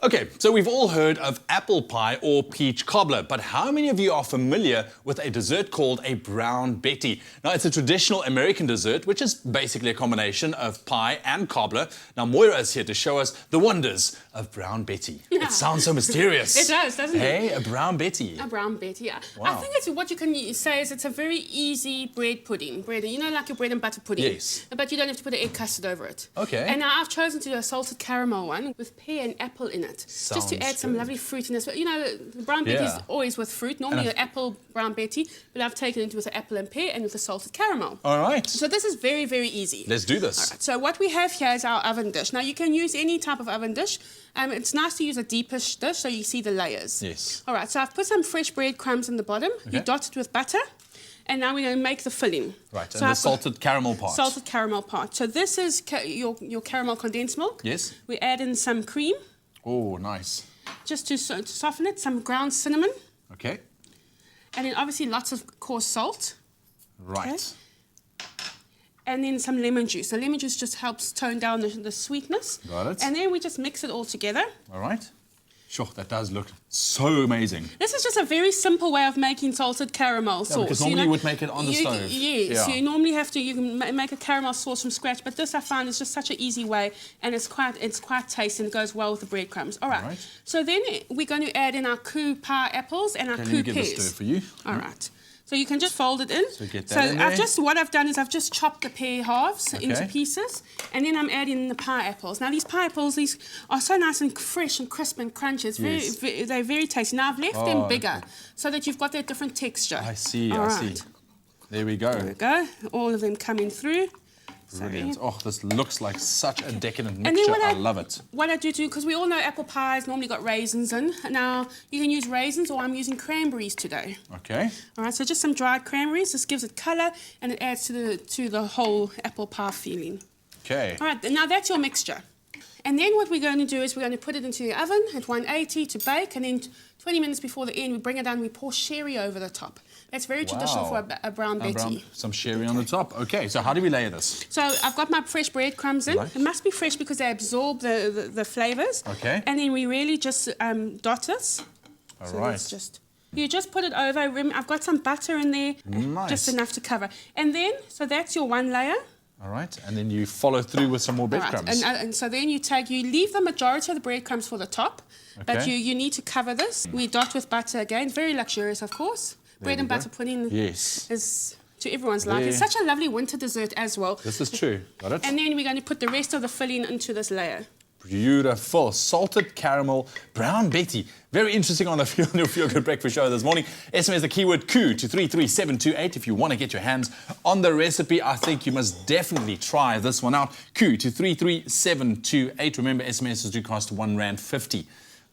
Okay, so we've all heard of apple pie or peach cobbler, but how many of you are familiar with a dessert called a brown Betty? Now, it's a traditional American dessert, which is basically a combination of pie and cobbler. Now, Moira is here to show us the wonders of brown Betty. Yeah. It sounds so mysterious. It does, doesn't it? Hey, a brown Betty. A brown Betty, yeah. Wow. I think it's what you can say is it's a very easy bread pudding. Bread, you know, like your bread and butter pudding. Yes. But you don't have to put an egg custard over it. Okay. And now I've chosen to do a salted caramel one with pear and apple in it. Just to add some lovely fruitiness. But you know, the brown Betty is always with fruit. Normally an apple brown Betty, but I've taken it with an apple and pear and with a salted caramel. All right. So this is very, very easy. Let's do this. All right. So what we have here is our oven dish. Now you can use any type of oven dish. It's nice to use a deepish dish so you see the layers. Yes. All right, so I've put some fresh breadcrumbs in the bottom. Okay. You dot it with butter. And now we're going to make the filling. Right, so and the salted caramel part. Salted caramel part. So this is your caramel condensed milk. Yes. We add in some cream. Oh, nice. Just to soften it, some ground cinnamon. Okay. And then obviously lots of coarse salt. Right. Okay. And then some lemon juice. The lemon juice just helps tone down the sweetness. Got it. And then we just mix it all together. All right. Sure, that does look so amazing. This is just a very simple way of making salted caramel sauce. Because normally you would make it on the stove. Yes, you normally have to. You can make a caramel sauce from scratch, but this I find is just such an easy way, and it's quite tasty and it goes well with the breadcrumbs. All right. So then we're going to add in our KOO Pear apples and our KOO Pears. Let me get this stir for you. All right. So you can just fold it in. So get that in there. What I've done is I've just chopped the pear halves into pieces, and then I'm adding the pie apples. Now these pie apples, these are so nice and fresh and crisp and crunchy. It's they're very tasty. Now I've left them bigger so that you've got that different texture. I see. I see. There we go. There we go. All of them coming through. Brilliant. Oh, this looks like such a decadent mixture. I love it. What I do too, because we all know apple pies normally got raisins in. Now, you can use raisins or I'm using cranberries today. Okay. All right, so just some dried cranberries. This gives it colour and it adds to the whole apple pie feeling. Okay. All right, now that's your mixture. And then what we're going to do is we're going to put it into the oven at 180 to bake, and then 20 minutes before the end, we bring it down and we pour sherry over the top. That's very traditional for a brown Betty. Some sherry on the top. Okay, so how do we layer this? So I've got my fresh breadcrumbs in. It must be fresh because they absorb the flavours. Okay. And then we really just dot this. All right. You just put it over. I've got some butter in there. Nice. Just enough to cover. And then, so that's your one layer. All right, and then you follow through with some more breadcrumbs. Right. And so then you leave the majority of the breadcrumbs for the top, but you need to cover this. We dot with butter again, very luxurious, of course. Bread and butter pudding is to everyone's liking. It's such a lovely winter dessert as well. This is true. Got it. And then we're going to put the rest of the filling into this layer. Beautiful. Salted caramel brown Betty. Very interesting on the Feel Good Breakfast Show this morning. SMS the keyword KOO to 33728 if you want to get your hands on the recipe. I think you must definitely try this one out. KOO to 33728. Remember, SMSs do cost R1.50.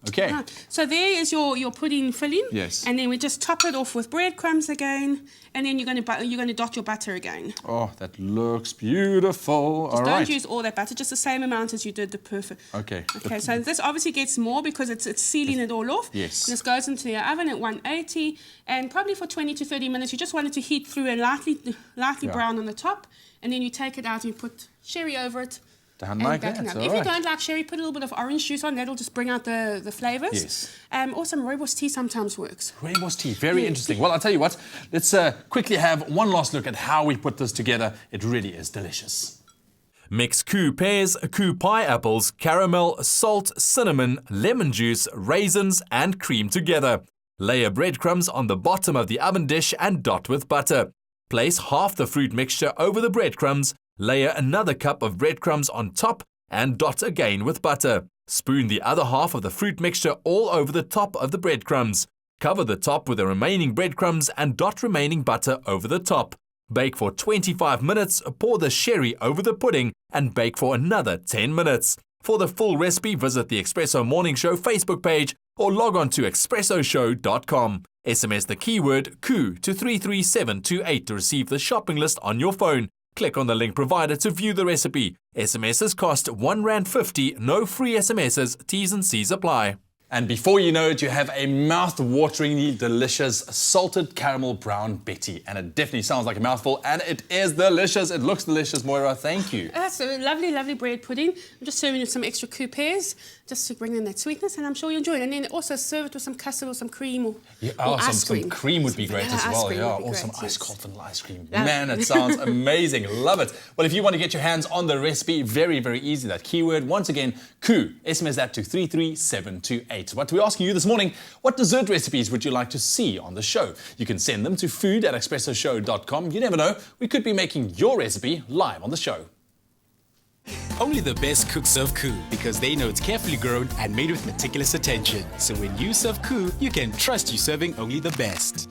Okay. Right. So there is your pudding filling. Yes. And then we just top it off with breadcrumbs again, and then you're going to dot your butter again. Oh, that looks beautiful. All right. Don't use all that butter, just the same amount as you did the perfect. Okay. Okay. So this obviously gets more because it's sealing it all off. Yes. And this goes into your oven at 180, and probably for 20 to 30 minutes. You just want it to heat through and lightly brown on the top, and then you take it out and you put sherry over it. Like that. If you don't like sherry, put a little bit of orange juice on. That'll just bring out the flavours. Yes. Or some rooibos tea sometimes works. Rooibos tea, very interesting. Well, I'll tell you what, let's quickly have one last look at how we put this together. It really is delicious. Mix KOO pears, KOO pie apples, caramel, salt, cinnamon, lemon juice, raisins and cream together. Layer breadcrumbs on the bottom of the oven dish and dot with butter. Place half the fruit mixture over the breadcrumbs. Layer another cup of breadcrumbs on top and dot again with butter. Spoon the other half of the fruit mixture all over the top of the breadcrumbs. Cover the top with the remaining breadcrumbs and dot remaining butter over the top. Bake for 25 minutes, pour the sherry over the pudding and bake for another 10 minutes. For the full recipe, visit the Expresso Morning Show Facebook page or log on to expressoshow.com. SMS the keyword KOO to 33728 to receive the shopping list on your phone. Click on the link provided to view the recipe. SMSs cost R1.50, no free SMSs, T's and C's apply. And before you know it, you have a mouth-wateringly delicious salted caramel brown Betty. And it definitely sounds like a mouthful, and it is delicious. It looks delicious, Moira. Thank you. That's a lovely, lovely bread pudding. I'm just serving you some extra KOO pears, just to bring in that sweetness, and I'm sure you'll enjoy it. And then also serve it with some custard or some cream or ice cream. Some cream would be great as well. Yeah, or some ice cold vanilla ice cream. Man, it sounds amazing. Love it. Well, if you want to get your hands on the recipe, very, very easy. That keyword, once again, KOO. SMS that to 33728. What we're asking you this morning, what dessert recipes would you like to see on the show? You can send them to food@expressoshow.com. You never know, we could be making your recipe live on the show. Only the best cooks serve KOO because they know it's carefully grown and made with meticulous attention. So when you serve KOO, you can trust you're serving only the best.